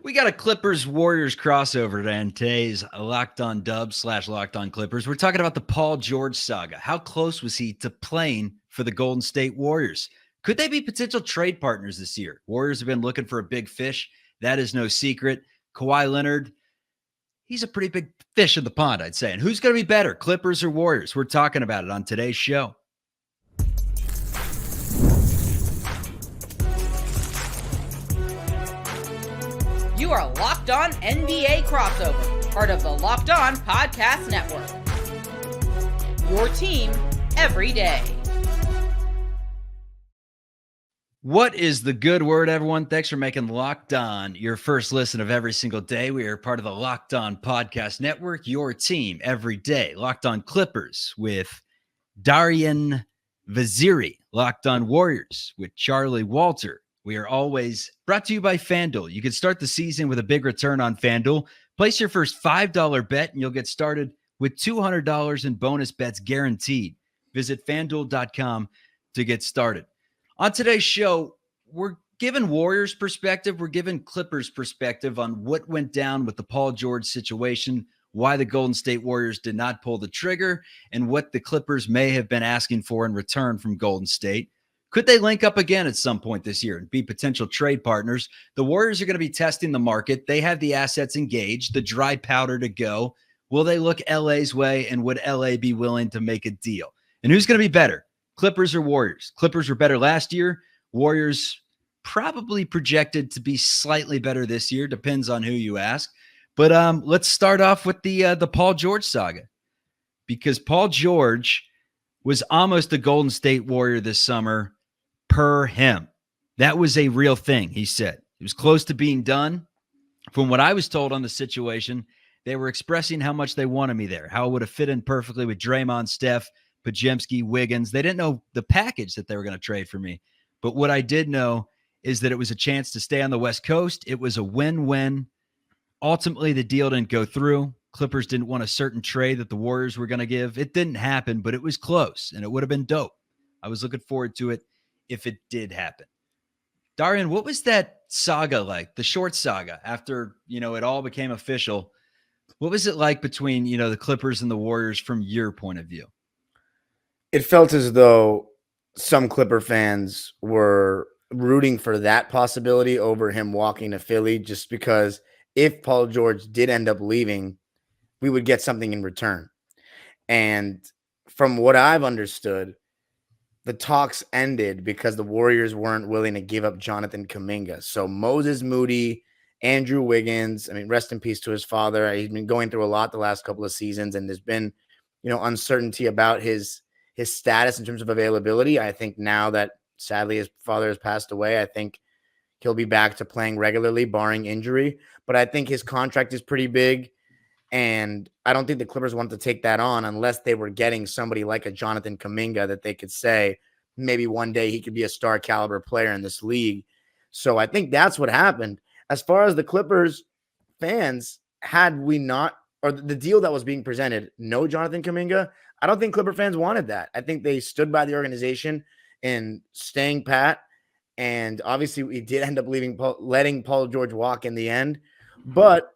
We got a Clippers Warriors crossover today, and today's Locked On Dubs / Locked On Clippers. We're talking about the Paul George saga. How close was he to playing for the Golden State Warriors? Could they be potential trade partners this year? Warriors have been looking for a big fish. That is no secret. Kawhi Leonard, he's a pretty big fish in the pond, I'd say. And who's going to be better, Clippers or Warriors? We're talking about it on today's show. You are Locked On NBA Crossover, part of the Locked On Podcast Network. Your team every day. What is the good word, everyone? Thanks for making Locked On your first listen of every single day. We are part of the Locked On Podcast Network, your team every day. Locked On Clippers with Darian Vaziri. Locked On Warriors with Charlie Walter. We are always brought to you by FanDuel. You can start the season with a big return on FanDuel. Place your first $5 bet and you'll get started with $200 in bonus bets guaranteed. Visit FanDuel.com to get started. On today's show, we're giving Warriors perspective. We're giving Clippers perspective on what went down with the Paul George situation, why the Golden State Warriors did not pull the trigger, and what the Clippers may have been asking for in return from Golden State. Could they link up again at some point this year and be potential trade partners? The Warriors are going to be testing the market. They have the assets engaged, the dry powder to go. Will they look LA's way, and would LA be willing to make a deal? And who's going to be better, Clippers or Warriors? Clippers were better last year. Warriors probably projected to be slightly better this year. Depends on who you ask. But let's start off with the Paul George saga, because Paul George was almost a Golden State Warrior this summer. Per him. That was a real thing, he said. It was close to being done. From what I was told on the situation, they were expressing how much they wanted me there, how it would have fit in perfectly with Draymond, Steph, Pajemski, Wiggins. They didn't know the package that they were going to trade for me. But what I did know is that it was a chance to stay on the West Coast. It was a win-win. Ultimately, the deal didn't go through. Clippers didn't want a certain trade that the Warriors were going to give. It didn't happen, but it was close, and it would have been dope. I was looking forward to it if it did happen. Darian, what was that saga like, the short saga, after, it all became official? What was it like between, the Clippers and the Warriors from your point of view? It felt as though some Clipper fans were rooting for that possibility over him walking to Philly, just because if Paul George did end up leaving, we would get something in return. And from what I've understood, the talks ended because the Warriors weren't willing to give up Jonathan Kuminga. So Moses Moody, Andrew Wiggins, rest in peace to his father. He's been going through a lot the last couple of seasons, and there's been, uncertainty about his status in terms of availability. I think now that sadly his father has passed away, I think he'll be back to playing regularly, barring injury. But I think his contract is pretty big, and I don't think the Clippers want to take that on unless they were getting somebody like a Jonathan Kuminga that they could say maybe one day he could be a star caliber player in this league. So I think that's what happened. As far as the Clippers fans, had we not, or the deal that was being presented, no Jonathan Kuminga, I don't think Clipper fans wanted that. I think they stood by the organization in staying pat. And obviously we did end up letting Paul George walk in the end. But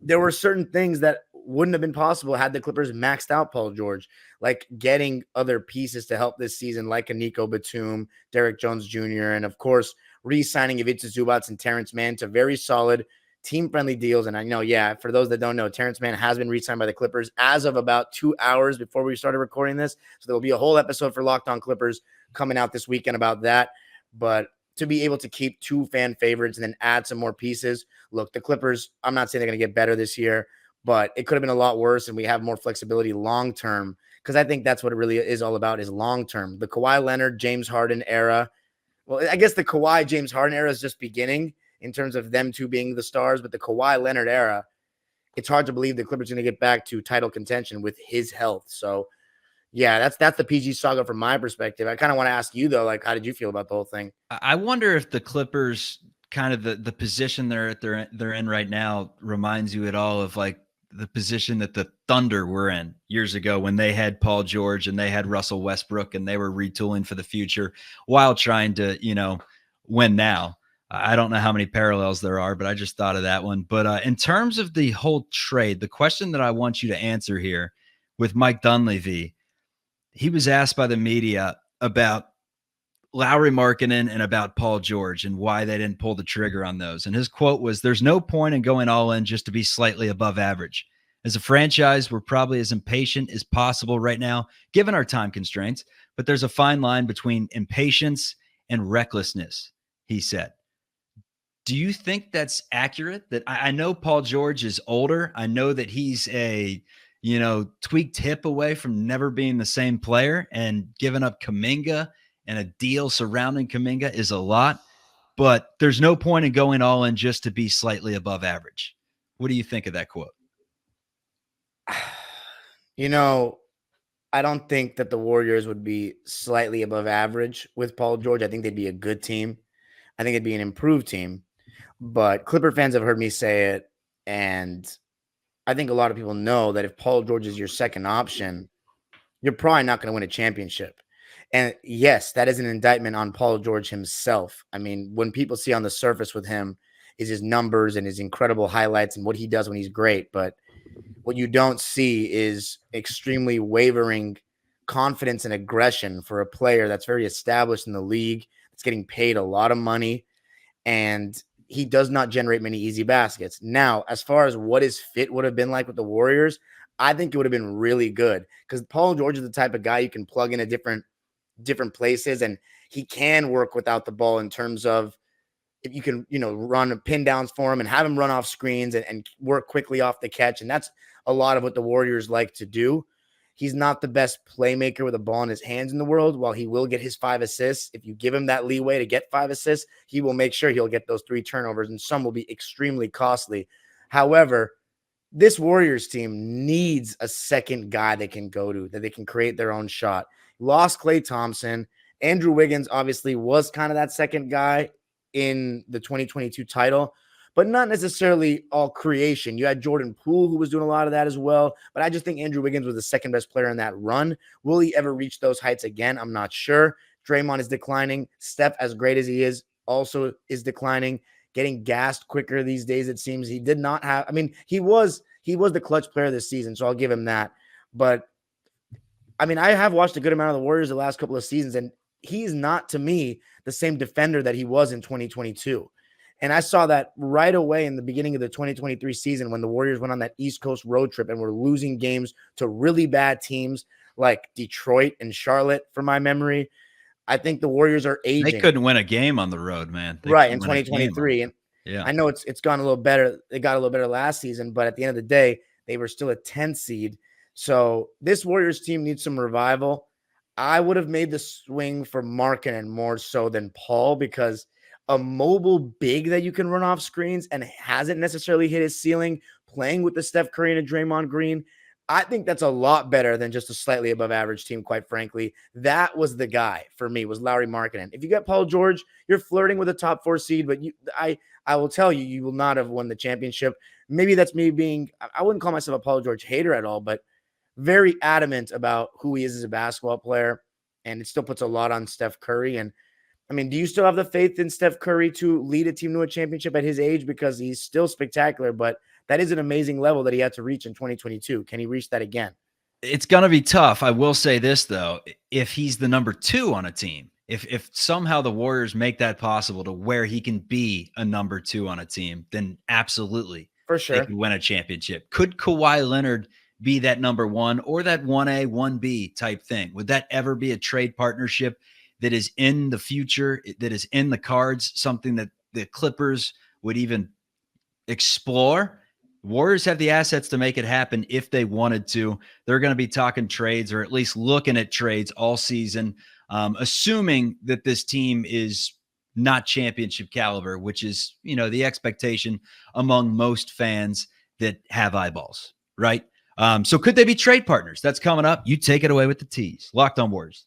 there were certain things that wouldn't have been possible had the Clippers maxed out Paul George, like getting other pieces to help this season, like a Nico Batum, Derek Jones Jr., and of course, re-signing Ivica Zubac and Terrence Mann to very solid team-friendly deals. And I know, for those that don't know, Terrence Mann has been re-signed by the Clippers as of about 2 hours before we started recording this. So there will be a whole episode for Locked On Clippers coming out this weekend about that. But to be able to keep two fan favorites and then add some more pieces. Look, the Clippers, I'm not saying they're going to get better this year, but it could have been a lot worse, and we have more flexibility long-term, because I think that's what it really is all about, is long-term. The Kawhi Leonard, James Harden era. Well, I guess the Kawhi, James Harden era is just beginning in terms of them two being the stars, but the Kawhi Leonard era, it's hard to believe the Clippers are going to get back to title contention with his health. So, yeah, that's the PG saga from my perspective. I kind of want to ask you, though, how did you feel about the whole thing? I wonder if the Clippers, kind of the position they're in right now, reminds you at all of the position that the Thunder were in years ago when they had Paul George and they had Russell Westbrook and they were retooling for the future while trying to, win now. I don't know how many parallels there are, but I just thought of that one. But in terms of the whole trade, the question that I want you to answer here with Mike Dunleavy, he was asked by the media about Lauri Markkanen and about Paul George and why they didn't pull the trigger on those. And his quote was, "There's no point in going all in just to be slightly above average. As a franchise, we're probably as impatient as possible right now, given our time constraints, but there's a fine line between impatience and recklessness," he said. Do you think that's accurate? That I know Paul George is older. I know that he's a, tweaked hip away from never being the same player, and giving up Kuminga and a deal surrounding Kuminga is a lot, but there's no point in going all in just to be slightly above average. What do you think of that quote? I don't think that the Warriors would be slightly above average with Paul George. I think they'd be a good team. I think it'd be an improved team. But Clipper fans have heard me say it, and I think a lot of people know that if Paul George is your second option, you're probably not going to win a championship. And yes, that is an indictment on Paul George himself. I mean, when people see on the surface with him is his numbers and his incredible highlights and what he does when he's great. But what you don't see is extremely wavering confidence and aggression for a player that's very established in the league, that's getting paid a lot of money, and he does not generate many easy baskets. Now, as far as what his fit would have been like with the Warriors, I think it would have been really good because Paul George is the type of guy you can plug into different places, and he can work without the ball in terms of if you can, run pin downs for him and have him run off screens and work quickly off the catch. And that's a lot of what the Warriors like to do. He's not the best playmaker with a ball in his hands in the world. While he will get his 5 assists, if you give him that leeway to get 5 assists, he will make sure he'll get those 3 turnovers, and some will be extremely costly. However, this Warriors team needs a second guy they can go to, that they can create their own shot. Lost Klay Thompson. Andrew Wiggins obviously was kind of that second guy in the 2022 title, but not necessarily all creation. You had Jordan Poole, who was doing a lot of that as well. But I just think Andrew Wiggins was the second best player in that run. Will he ever reach those heights again? I'm not sure. Draymond is declining. Steph, as great as he is, also is declining, getting gassed quicker these days. It seems he did not have, he was the clutch player this season, so I'll give him that. But I have watched a good amount of the Warriors the last couple of seasons, and he's not, to me, the same defender that he was in 2022. And I saw that right away in the beginning of the 2023 season when the Warriors went on that East Coast road trip and were losing games to really bad teams like Detroit and Charlotte, from my memory. I think the Warriors are aging. They couldn't win a game on the road, man. Right, in 2023. And yeah, I know it's gone a little better. It got a little better last season, but at the end of the day, they were still a 10th seed. So this Warriors team needs some revival. I would have made the swing for Markkanen more so than Paul, because a mobile big that you can run off screens and hasn't necessarily hit his ceiling, playing with the Steph Curry and a Draymond Green, I think that's a lot better than just a slightly above average team, quite frankly. That was the guy for me, was Lauri Markkanen. If you get Paul George, you're flirting with a top 4 seed, but I will tell you, you will not have won the championship. Maybe that's me being, I wouldn't call myself a Paul George hater at all, but very adamant about who he is as a basketball player. And it still puts a lot on Steph Curry. And do you still have the faith in Steph Curry to lead a team to a championship at his age? Because he's still spectacular, but that is an amazing level that he had to reach in 2022. Can he reach that again? It's going to be tough. I will say this, though. If he's the number 2 on a team, if somehow the Warriors make that possible to where he can be a number 2 on a team, then absolutely, for sure, they could win a championship. Could Kawhi Leonard be that number 1 or that 1A, 1B type thing? Would that ever be a trade partnership that is in the future, that is in the cards, something that the Clippers would even explore? Warriors have the assets to make it happen if they wanted to. They're going to be talking trades, or at least looking at trades all season, assuming that this team is not championship caliber, which is, the expectation among most fans that have eyeballs, right? So could they be trade partners? That's coming up. You take it away with the tease. Locked on Warriors.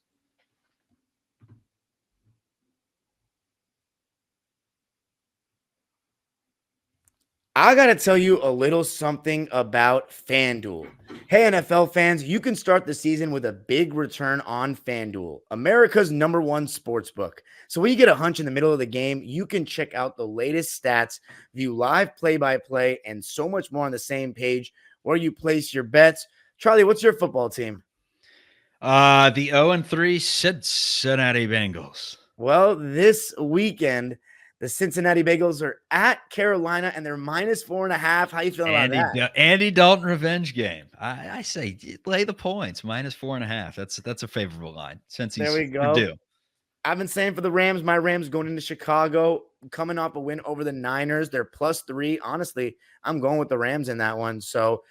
I got to tell you a little something about FanDuel. Hey, NFL fans, you can start the season with a big return on FanDuel, America's #1 sportsbook. So when you get a hunch in the middle of the game, you can check out the latest stats, view live play-by-play, and so much more on the same page where you place your bets. Charlie, what's your football team? The 0-3 Cincinnati Bengals. Well, this weekend, the Cincinnati Bengals are at Carolina, and they're -4.5. How you feeling about that? Andy Dalton revenge game. I say lay the points, -4.5. That's a favorable line since he's There we go. due. I've been saying for the Rams, my Rams going into Chicago, coming off a win over the Niners. They're +3. Honestly, I'm going with the Rams in that one. So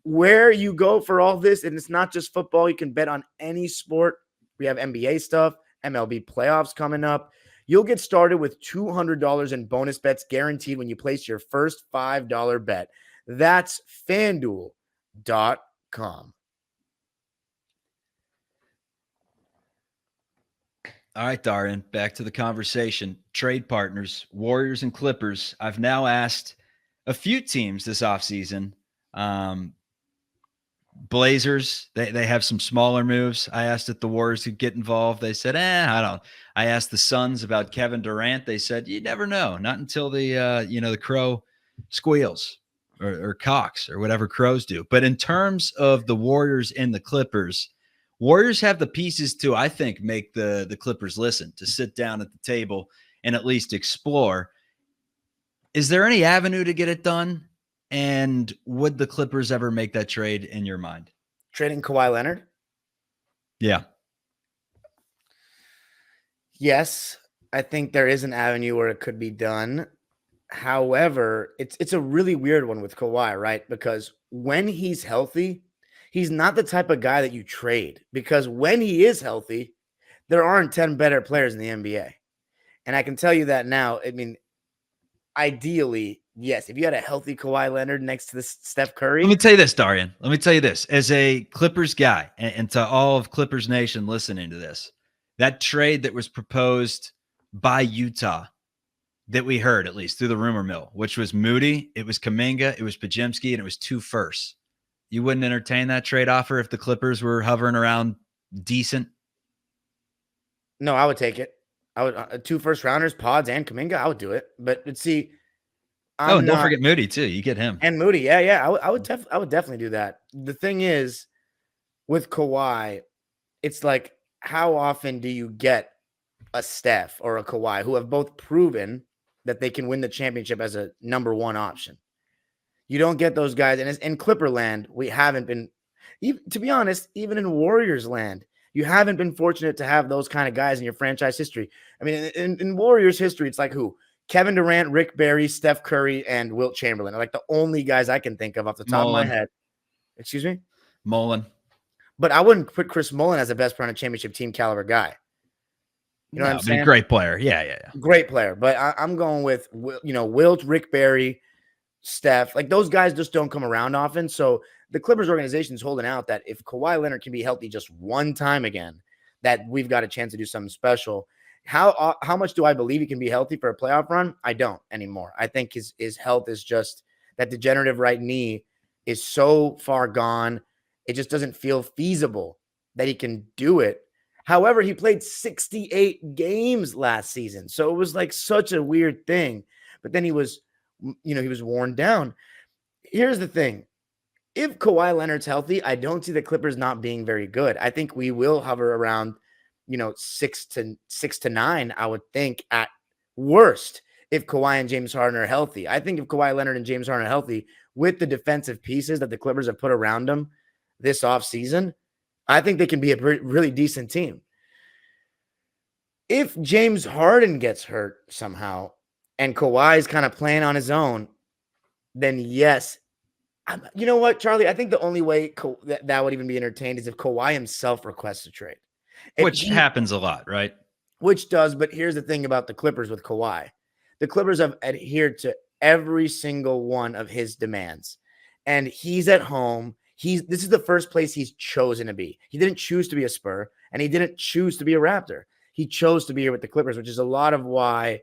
where you go for all this, and it's not just football, you can bet on any sport. We have NBA stuff, MLB playoffs coming up. You'll get started with $200 in bonus bets guaranteed when you place your first $5 bet. That's FanDuel.com. All right, Darian, back to the conversation. Trade partners, Warriors and Clippers. I've now asked a few teams this offseason. Blazers, they have some smaller moves. I asked if the Warriors could get involved. They said, I don't. I asked the Suns about Kevin Durant. They said, you never know. Not until the crow squeals or cocks or whatever crows do. But in terms of the Warriors and the Clippers, Warriors have the pieces to, I think, make the Clippers listen, to sit down at the table and at least explore. Is there any avenue to get it done? And would the Clippers ever make that trade in your mind? Trading Kawhi Leonard? Yeah. Yes, I think there is an avenue where it could be done. However, it's a really weird one with Kawhi, right? Because when he's healthy, he's not the type of guy that you trade. Because when he is healthy, there aren't 10 better players in the NBA. And I can tell you that now. I mean, ideally, yes, if you had a healthy Kawhi Leonard next to this Steph Curry. Let me tell you this, Darian. Let me tell you this. As a Clippers guy, and to all of Clippers Nation listening to this, that trade that was proposed by Utah that we heard, at least through the rumor mill, which was Moody, it was Kuminga, it was Pajemski, and it was 2 firsts. You wouldn't entertain that trade offer if the Clippers were hovering around decent? No, I would take it. I would 2 first-rounders, Pods and Kuminga. I would do it. But see, and don't forget Moody too. You get him and Moody. Yeah. I would definitely do that. The thing is, with Kawhi, it's like, how often do you get a Steph or a Kawhi who have both proven that they can win the championship as a #1 option? You don't get those guys. And in Clipper land, we haven't been, to be honest, even in Warriors land, you haven't been fortunate to have those kind of guys in your franchise history. I mean, in Warriors history, it's like who? Kevin Durant, Rick Barry, Steph Curry, and Wilt Chamberlain are like the only guys I can think of off the top of my head. Excuse me? Mullen. But I wouldn't put Chris Mullen as a best player on a championship team caliber guy. You know what I'm saying? Great player. Yeah. Great player. But I'm going with, Wilt, Rick Barry, Steph. Like, those guys just don't come around often. So the Clippers organization is holding out that if Kawhi Leonard can be healthy just one time again, that we've got a chance to do something special. How much do I believe he can be healthy for a playoff run? I don't anymore. I think his health is just, that degenerative right knee is so far gone. It just doesn't feel feasible that he can do it. However, he played 68 games last season. So it was like such a weird thing. But then he was worn down. Here's the thing. If Kawhi Leonard's healthy, I don't see the Clippers not being very good. I think we will hover around 6 to 9, I would think, at worst, if Kawhi and James Harden are healthy. I think if Kawhi Leonard and James Harden are healthy, with the defensive pieces that the Clippers have put around them this offseason, I think they can be a really decent team. If James Harden gets hurt somehow and Kawhi is kind of playing on his own, then yes. You know what, Charlie? I think the only way that would even be entertained is if Kawhi himself requests a trade. Which happens a lot, right? Which does, but here's the thing about the Clippers with Kawhi. The Clippers have adhered to every single one of his demands. And he's at home. This is the first place he's chosen to be. He didn't choose to be a Spur, and he didn't choose to be a Raptor. He chose to be here with the Clippers, which is a lot of why,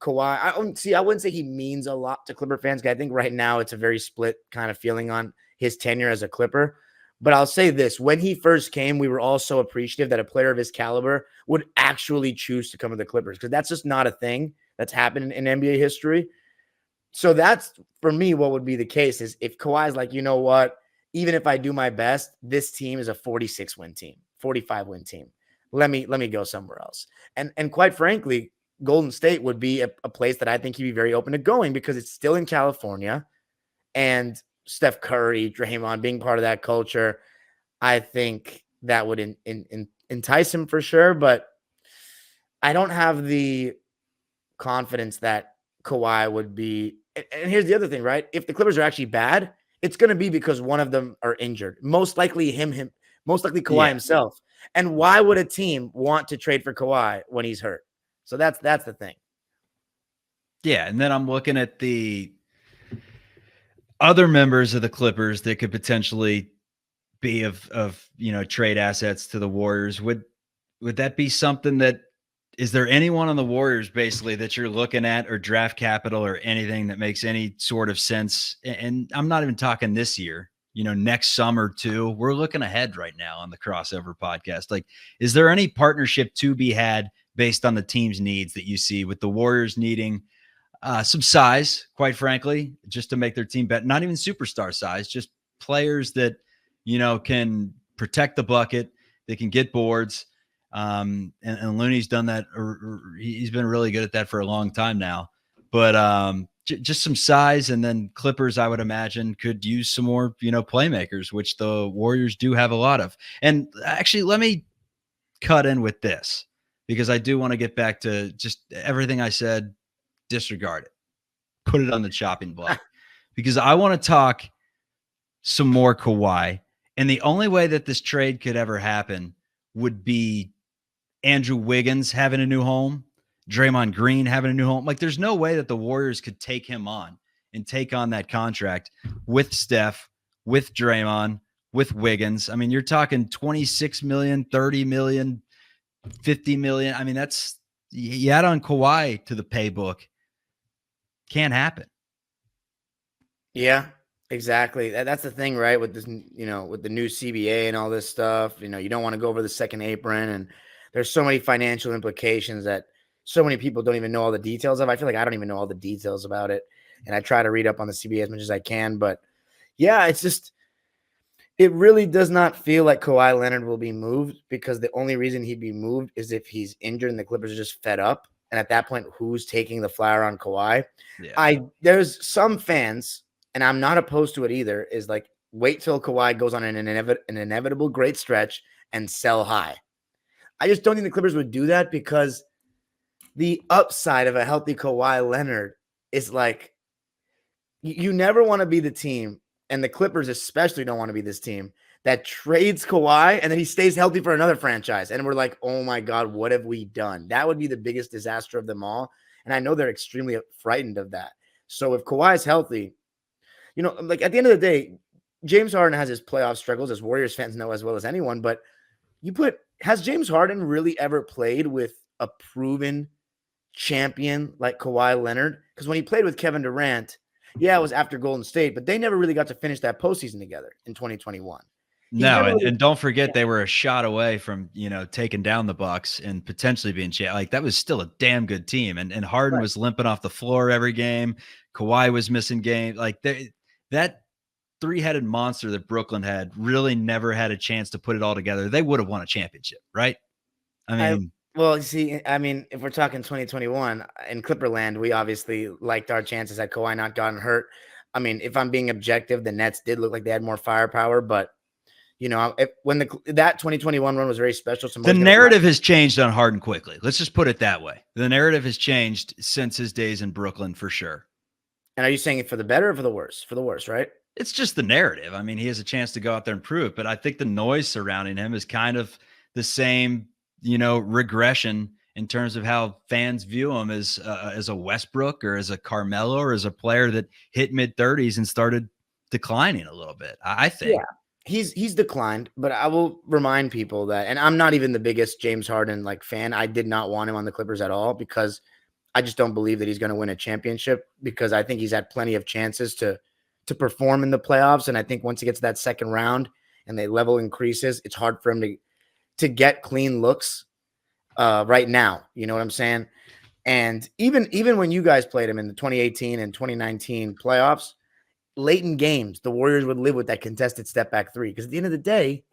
Kawhi, I wouldn't say he means a lot to Clipper fans. I think right now it's a very split kind of feeling on his tenure as a Clipper. But I'll say this, when he first came, we were all so appreciative that a player of his caliber would actually choose to come to the Clippers, because that's just not a thing that's happened in NBA history. So that's, for me, what would be the case is if Kawhi's like, you know what, even if I do my best, this team is a 46-win team, 45-win team. Let me go somewhere else. And quite frankly, Golden State would be a place that I think he'd be very open to going, because it's still in California, and Steph Curry, Draymond being part of that culture, I think that would entice him for sure. But I don't have the confidence that Kawhi would be. And here's the other thing, right? If the Clippers are actually bad, it's going to be because one of them are injured. Most likely most likely Kawhi himself. And why would a team want to trade for Kawhi when he's hurt? So that's the thing. Yeah, and then I'm looking at the other members of the Clippers that could potentially be of trade assets to the Warriors. Would that be something that, is there anyone on the Warriors basically that you're looking at, or draft capital or anything that makes any sort of sense? And I'm not even talking this year, next summer too. We're looking ahead right now on the Crossover podcast. Like, is there any partnership to be had based on the team's needs that you see, with the Warriors needing some size, quite frankly, just to make their team better? Not even superstar size, just players that, can protect the bucket, they can get boards. And Looney's done that, or he's been really good at that for a long time now. But just some size, and then Clippers, I would imagine, could use some more, playmakers, which the Warriors do have a lot of. And actually, let me cut in with this, because I do want to get back to just everything I said. Disregard it, put it on the chopping block, because I want to talk some more Kawhi. And the only way that this trade could ever happen would be Andrew Wiggins having a new home, Draymond Green having a new home. Like, there's no way that the Warriors could take him on and take on that contract with Steph, with Draymond, with Wiggins. I mean, you're talking 26 million, 30 million, 50 million. I mean, that's, you add on Kawhi to the paybook. Can't happen. Yeah, exactly. That's the thing, right? With this, with the new CBA and all this stuff, you don't want to go over the second apron, and there's so many financial implications that so many people don't even know all the details of. I feel like I don't even know all the details about it, and I try to read up on the CBA as much as I can. But yeah, it's just, it really does not feel like Kawhi Leonard will be moved, because the only reason he'd be moved is if he's injured and the Clippers are just fed up. And at that point, who's taking the flyer on Kawhi? Yeah. There's some fans, and I'm not opposed to it either, is like, wait till Kawhi goes on an inevitable great stretch and sell high. I just don't think the Clippers would do that, because the upside of a healthy Kawhi Leonard is like, you never want to be the team, and the Clippers especially don't want to be this team that trades Kawhi and then he stays healthy for another franchise. And we're like, oh my God, what have we done? That would be the biggest disaster of them all. And I know they're extremely frightened of that. So if Kawhi is healthy, like, at the end of the day, James Harden has his playoff struggles, as Warriors fans know as well as anyone. But has James Harden really ever played with a proven champion like Kawhi Leonard? Because when he played with Kevin Durant, yeah, it was after Golden State, but they never really got to finish that postseason together in 2021. No, and don't forget, they were a shot away from, taking down the Bucks and potentially being like, that was still a damn good team. And Harden was limping off the floor every game. Kawhi was missing games. Like, that three-headed monster that Brooklyn had really never had a chance to put it all together. They would have won a championship, right? Well, you see, if we're talking 2021 in Clipperland, we obviously liked our chances had Kawhi not gotten hurt. If I'm being objective, the Nets did look like they had more firepower, but when that 2021 run was very special. The narrative has changed on Harden quickly. Let's just put it that way. The narrative has changed since his days in Brooklyn, for sure. And are you saying it for the better or for the worse? For the worse, right? It's just the narrative. He has a chance to go out there and prove it, but I think the noise surrounding him is kind of the same, regression in terms of how fans view him as a Westbrook or as a Carmelo or as a player that hit mid-30s and started declining a little bit, I think. Yeah. He's declined, but I will remind people that, and I'm not even the biggest James Harden fan. I did not want him on the Clippers at all, because I just don't believe that he's going to win a championship because I think he's had plenty of chances to perform in the playoffs. And I think once he gets to that second round and the level increases, it's hard for him to get clean looks right now. You know what I'm saying? And even when you guys played him in the 2018 and 2019 playoffs, late in games, the Warriors would live with that contested step back three. Because at the end of the day,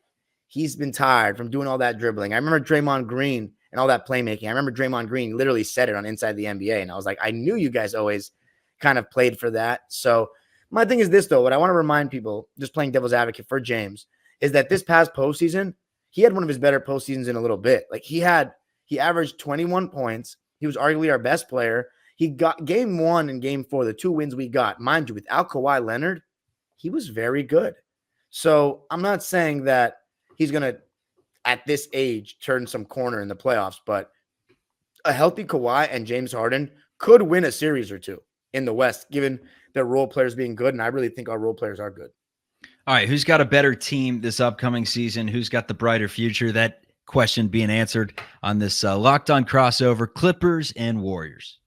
he's been tired from doing all that dribbling. I remember Draymond Green and all that playmaking. I remember Draymond Green literally said it on Inside the NBA. And I was like, I knew you guys always kind of played for that. So my thing is this, though. What I want to remind people, just playing devil's advocate for James, is that this past postseason, he had one of his better postseasons in a little bit. Like he averaged 21 points. He was arguably our best player. He got game 1 and game 4, the 2 wins we got. Mind you, without Kawhi Leonard, he was very good. So I'm not saying that he's going to, at this age, turn some corner in the playoffs, but a healthy Kawhi and James Harden could win a series or two in the West, given their role players being good. And I really think our role players are good. All right. Who's got a better team this upcoming season? Who's got the brighter future? That question being answered on this Locked On crossover, Clippers and Warriors.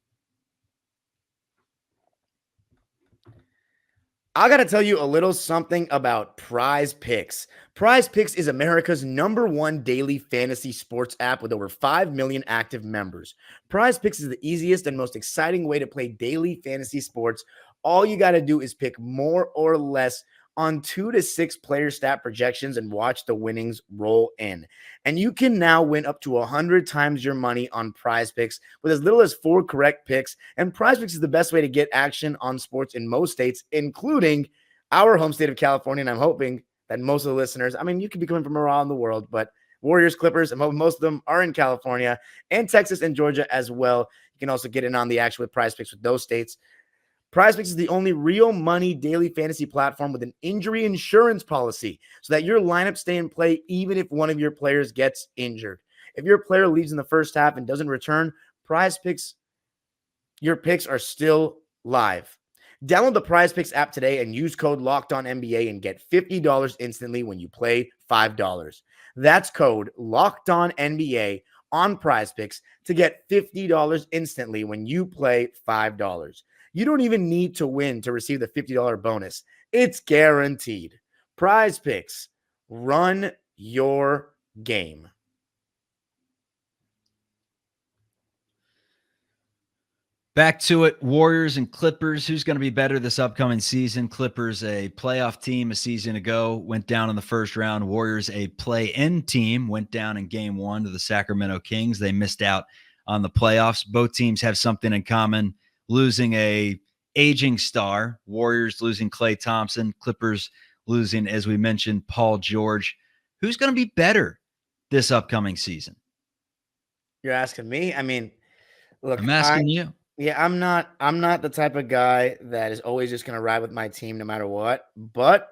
I got to tell you a little something about Prize Picks. Prize Picks is America's #1 daily fantasy sports app with over 5 million active members. Prize Picks is the easiest and most exciting way to play daily fantasy sports. All you got to do is pick more or less on 2 to 6 player stat projections and watch the winnings roll in. And you can now win up to 100 times your money on Prize Picks with as little as 4 correct picks. And Prize Picks is the best way to get action on sports in most states, including our home state of California. And I'm hoping that most of the listeners, I mean, you could be coming from around the world, but Warriors, Clippers, and most of them are in California and Texas and Georgia as well. You can also get in on the action with Prize Picks with those states. Prize Picks is the only real money daily fantasy platform with an injury insurance policy so that your lineups stay in play even if one of your players gets injured. If your player leaves in the first half and doesn't return, Prize Picks, your picks are still live. Download the Prize Picks app today and use code LOCKEDONNBA and get $50 instantly when you play $5. That's code LOCKEDONNBA on Prize Picks to get $50 instantly when you play $5. You don't even need to win to receive the $50 bonus. It's guaranteed. Prize Picks. Run your game. Back to it, Warriors and Clippers. Who's going to be better this upcoming season? Clippers, a playoff team a season ago, went down in the first round. Warriors, a play-in team, went down in game 1 to the Sacramento Kings. They missed out on the playoffs. Both teams have something in common. Losing a aging star, Warriors losing Klay Thompson, Clippers losing, as we mentioned, Paul George. Who's going to be better this upcoming season? You're asking me? I mean, look, I'm asking you. Yeah, I'm not the type of guy that is always just going to ride with my team no matter what, but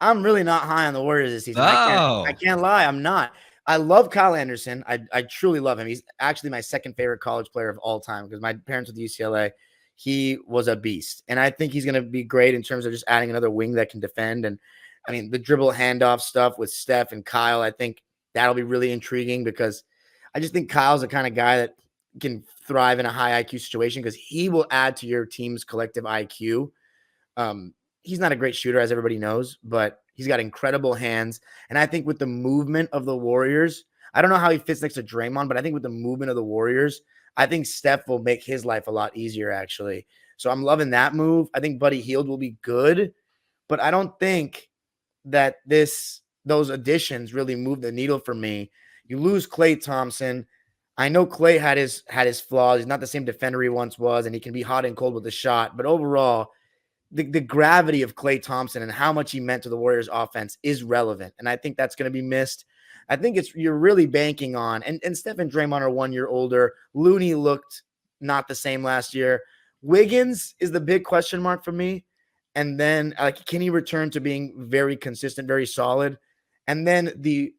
I'm really not high on the Warriors this season. I can't lie. I'm not. I love Kyle Anderson. I truly love him. He's actually my second favorite college player of all time because my parents went to UCLA. He was a beast. And I think he's going to be great in terms of just adding another wing that can defend. And I mean, the dribble handoff stuff with Steph and Kyle, I think that'll be really intriguing because I just think Kyle's the kind of guy that can thrive in a high IQ situation because he will add to your team's collective IQ. He's not a great shooter, as everybody knows, but he's got incredible hands. And I think with the movement of the Warriors, I don't know how he fits next to Draymond, but I think with the movement of the Warriors, I think Steph will make his life a lot easier, actually. So I'm loving that move. I think Buddy Hield will be good, but I don't think that those additions really move the needle for me. You lose Klay Thompson. I know Klay had his flaws. He's not the same defender he once was, and he can be hot and cold with the shot. But overall, the gravity of Klay Thompson and how much he meant to the Warriors offense is relevant. And I think that's going to be missed. I think you're really banking on, and Steph and Draymond are 1 year older. Looney looked not the same last year. Wiggins is the big question mark for me. And then can he return to being very consistent, very solid? And then the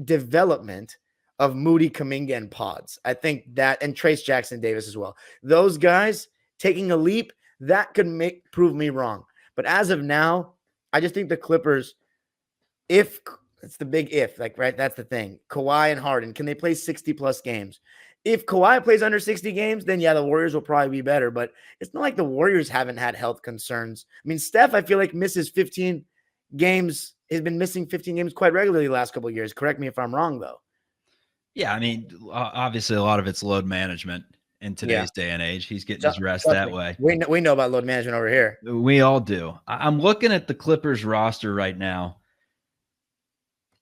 development of Moody, Kuminga, and Pods. I think that, and Trace Jackson Davis as well. Those guys taking a leap, that could prove me wrong. But as of now, I just think the Clippers, it's the big if, right? That's the thing. Kawhi and Harden, can they play 60 plus games? If Kawhi plays under 60 games, then yeah, the Warriors will probably be better. But it's not like the Warriors haven't had health concerns. I mean, Steph, I feel like misses 15 games, has been missing 15 games quite regularly the last couple of years. Correct me if I'm wrong, though. Yeah, I mean, obviously a lot of it's load management in today's day and age. He's getting his rest that way. We know about load management over here. We all do. I'm looking at the Clippers roster right now.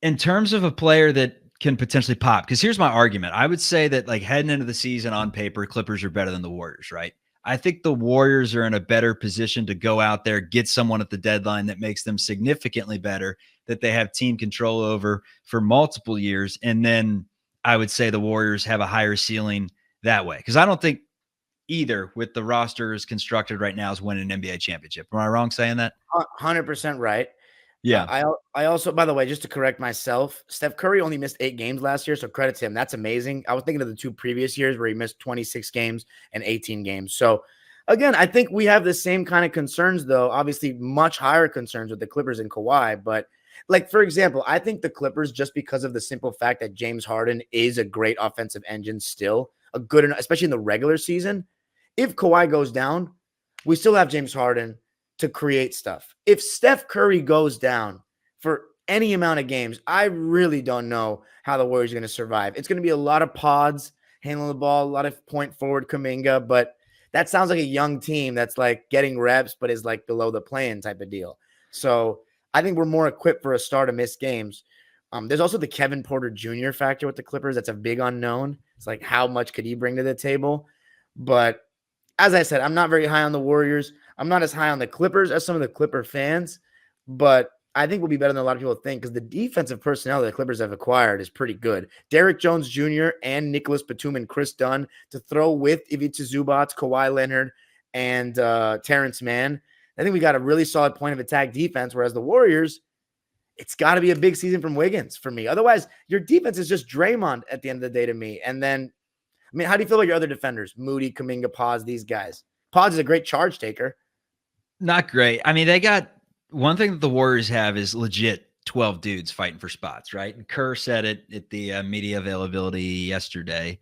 In terms of a player that can potentially pop, because here's my argument. I would say that like heading into the season on paper, Clippers are better than the Warriors, right? I think the Warriors are in a better position to go out there, get someone at the deadline that makes them significantly better, that they have team control over for multiple years. And then I would say the Warriors have a higher ceiling that way. Because I don't think either with the rosters constructed right now is winning an NBA championship. Am I wrong saying that? 100% right. Yeah. I also, by the way, just to correct myself, Steph Curry only missed 8 games last year, so credit to him. That's amazing. I was thinking of the 2 previous years where he missed 26 games and 18 games. So, again, I think we have the same kind of concerns, though. Obviously, much higher concerns with the Clippers and Kawhi. But, like, for example, I think the Clippers, just because of the simple fact that James Harden is a great offensive engine still, a good, especially in the regular season, if Kawhi goes down, we still have James Harden to create stuff. If Steph Curry goes down for any amount of games, I really don't know how the Warriors are going to survive. It's going to be a lot of pods handling the ball, a lot of point forward Kuminga, but that sounds like a young team that's like getting reps, but is like below the play-in type of deal. So I think we're more equipped for a star to miss games. There's also the Kevin Porter Jr. factor with the Clippers. That's a big unknown. It's like, how much could he bring to the table? But as I said, I'm not very high on the Warriors. I'm not as high on the Clippers as some of the Clipper fans, but I think we'll be better than a lot of people think because the defensive personnel that the Clippers have acquired is pretty good. Derrick Jones Jr. and Nicholas Batum and Chris Dunn to throw with Ivica Zubac, Kawhi Leonard, and Terrence Mann. I think we got a really solid point of attack defense, whereas the Warriors, it's got to be a big season from Wiggins for me. Otherwise, your defense is just Draymond at the end of the day to me. And then, I mean, how do you feel about your other defenders? Moody, Kuminga, Paz, these guys. Paz is a great charge taker. Not great. I mean, they got one thing that the Warriors have is legit 12 dudes fighting for spots, right? And Kerr said it at the media availability yesterday.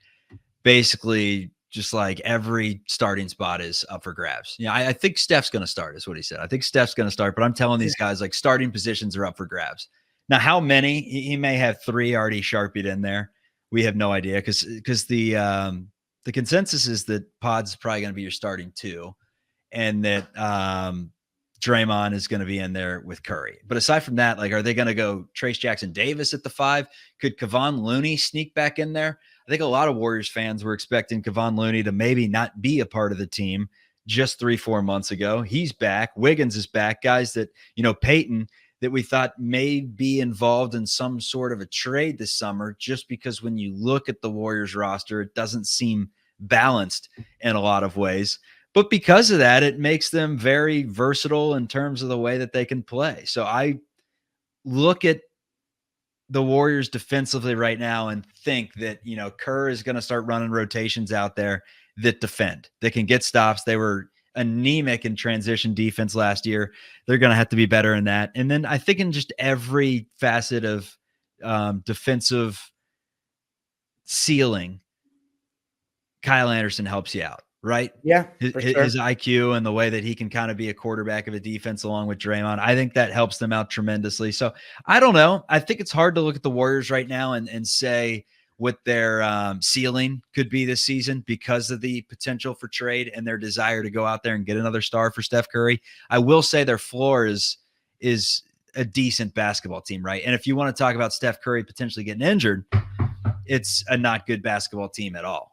Basically, just like every starting spot is up for grabs. You know, I think Steph's going to start, is what he said. I think Steph's going to start, but I'm telling these guys like starting positions are up for grabs. Now, how many? He may have 3 already sharpied in there. We have no idea because the consensus is that Pod's probably going to be your starting 2. And that Draymond is going to be in there with Curry. But aside from that, like, are they going to go Trace Jackson Davis at the 5? Could Kevon Looney sneak back in there? I think a lot of Warriors fans were expecting Kevon Looney to maybe not be a part of the team just 3-4 months ago. He's back. Wiggins is back. Guys that, you know, Peyton, that we thought may be involved in some sort of a trade this summer, just because when you look at the Warriors roster, it doesn't seem balanced in a lot of ways. But because of that, it makes them very versatile in terms of the way that they can play. So I look at the Warriors defensively right now and think that, you know, Kerr is going to start running rotations out there that defend, that can get stops. They were anemic in transition defense last year. They're going to have to be better in that. And then I think in just every facet of defensive ceiling, Kyle Anderson helps you out. Right? Yeah. His IQ and the way that he can kind of be a quarterback of a defense along with Draymond, I think that helps them out tremendously. So I don't know. I think it's hard to look at the Warriors right now and say what their ceiling could be this season because of the potential for trade and their desire to go out there and get another star for Steph Curry. I will say their floor is a decent basketball team, right? And if you want to talk about Steph Curry potentially getting injured, it's a not good basketball team at all.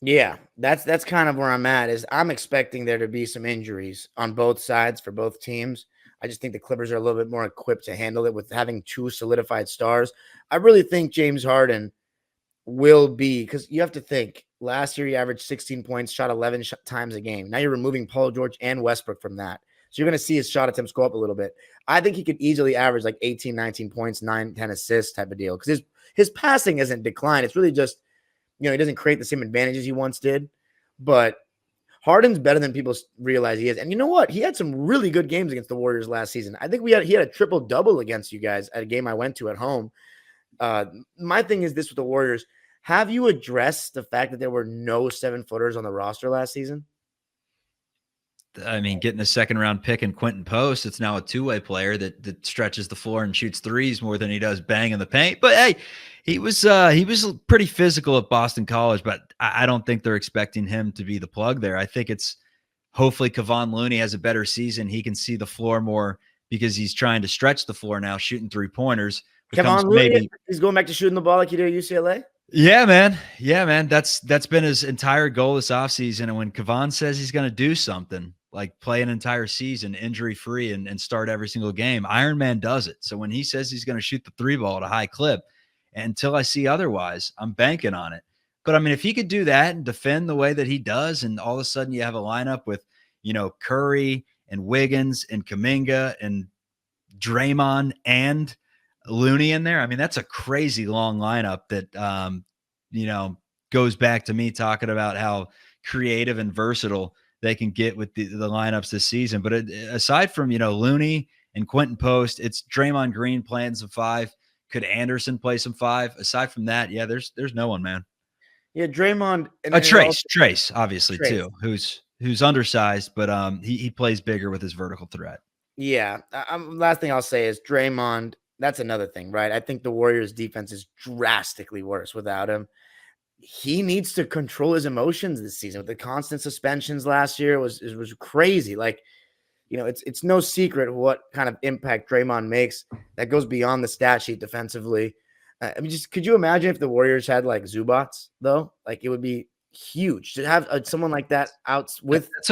Yeah, that's kind of where I'm at. Is I'm expecting there to be some injuries on both sides for both teams. I just think the Clippers are a little bit more equipped to handle it with having 2 solidified stars. I really think James Harden will be, because you have to think, last year he averaged 16 points, shot 11 times a game. Now you're removing Paul George and Westbrook from that. So you're going to see his shot attempts go up a little bit. I think he could easily average like 18, 19 points, 9, 10 assists type of deal, because his passing isn't declined. It's really just, you know, he doesn't create the same advantages he once did, but Harden's better than people realize he is. And you know what? He had some really good games against the Warriors last season. I think he had a triple-double against you guys at a game I went to at home. My thing is this with the Warriors. Have you addressed the fact that there were no 7-footers on the roster last season? I mean, getting a second-round pick in Quentin Post, it's now a two-way player that stretches the floor and shoots threes more than he does banging the paint. But hey, he was pretty physical at Boston College, but I don't think they're expecting him to be the plug there. I think it's hopefully Kevon Looney has a better season. He can see the floor more because he's trying to stretch the floor now, shooting three-pointers. Kevon Looney, he's going back to shooting the ball like he did at UCLA? Yeah, man. Yeah, man. That's been his entire goal this offseason. And when Kevon says he's going to do something, like play an entire season injury-free and start every single game, Iron Man does it. So when he says he's going to shoot the three ball at a high clip, until I see otherwise, I'm banking on it. But I mean, if he could do that and defend the way that he does, and all of a sudden you have a lineup with, Curry and Wiggins and Kuminga and Draymond and Looney in there, I mean, that's a crazy long lineup that, goes back to me talking about how creative and versatile they can get with the lineups this season. But aside from, Looney and Quentin Post, it's Draymond Green playing some five. Could Anderson play some five? Aside from that, yeah, there's no one, man. Yeah, Draymond. Trace, obviously, too, who's undersized, but he plays bigger with his vertical threat. Yeah. Last thing I'll say is Draymond, that's another thing, right? I think the Warriors' defense is drastically worse without him. He needs to control his emotions this season. With the constant suspensions last year, it was crazy. Like, it's no secret what kind of impact Draymond makes that goes beyond the stat sheet defensively. I mean, could you imagine if the Warriors had like Zubats though? Like, it would be huge to have someone like that out with. That's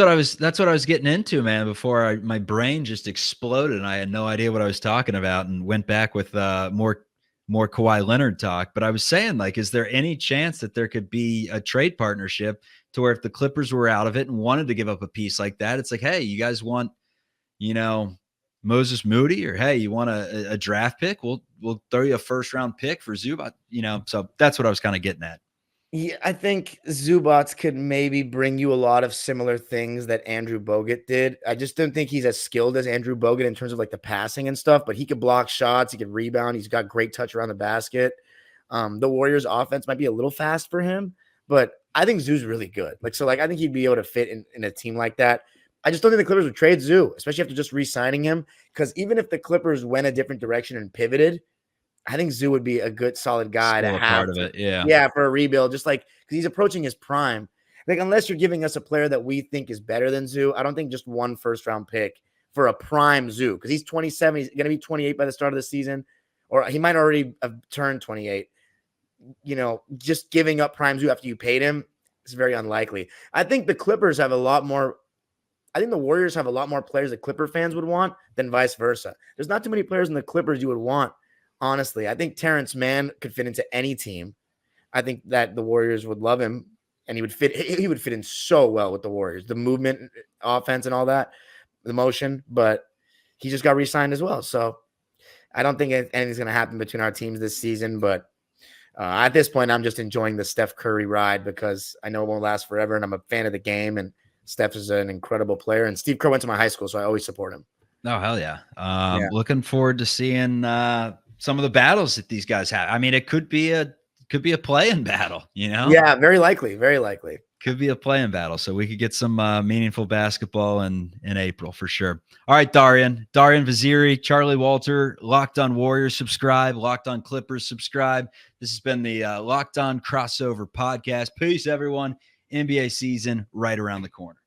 what I was getting into, man. Before my brain just exploded and I had no idea what I was talking about, and went back with more Kawhi Leonard talk. But I was saying, like, is there any chance that there could be a trade partnership to where if the Clippers were out of it and wanted to give up a piece like that, it's like, hey, you guys want, Moses Moody, or hey, you want a draft pick? We'll throw you a first-round pick for Zubac. So that's what I was kind of getting at. Yeah, I think Zubats could maybe bring you a lot of similar things that Andrew Bogut did. I just don't think he's as skilled as Andrew Bogut in terms of like the passing and stuff, but he could block shots. He could rebound. He's got great touch around the basket. The Warriors offense might be a little fast for him, but I think Zoo's really good. I think he'd be able to fit in a team like that. I just don't think the Clippers would trade Zoo, especially after just re-signing him. Because even if the Clippers went a different direction and pivoted, I think Zoo would be a good, solid guy Still to have. Part of it, yeah. Yeah, for a rebuild, just like because he's approaching his prime. Like, unless you're giving us a player that we think is better than Zoo, I don't think just one first-round pick for a prime Zoo, because he's 27. He's going to be 28 by the start of the season, or he might already have turned 28. Just giving up prime Zoo after you paid him is very unlikely. I think the Clippers have a lot more. I think the Warriors have a lot more players that Clipper fans would want than vice versa. There's not too many players in the Clippers you would want, honestly. I think Terrence Mann could fit into any team. I think that the Warriors would love him, and he would fit in so well with the Warriors. The movement, offense, and all that, the motion, but he just got re-signed as well. So I don't think anything's going to happen between our teams this season, but at this point, I'm just enjoying the Steph Curry ride because I know it won't last forever, and I'm a fan of the game, and Steph is an incredible player, and Steve Kerr went to my high school, so I always support him. Oh, hell yeah. Looking forward to seeing some of the battles that these guys have. I mean, it could be a play-in battle, Yeah, very likely. Very likely. Could be a play-in battle. So we could get some meaningful basketball in April for sure. All right, Darian Vaziri, Charlie Walter, Locked On Warriors, subscribe. Locked On Clippers, subscribe. This has been the Locked On Crossover Podcast. Peace, everyone. NBA season right around the corner.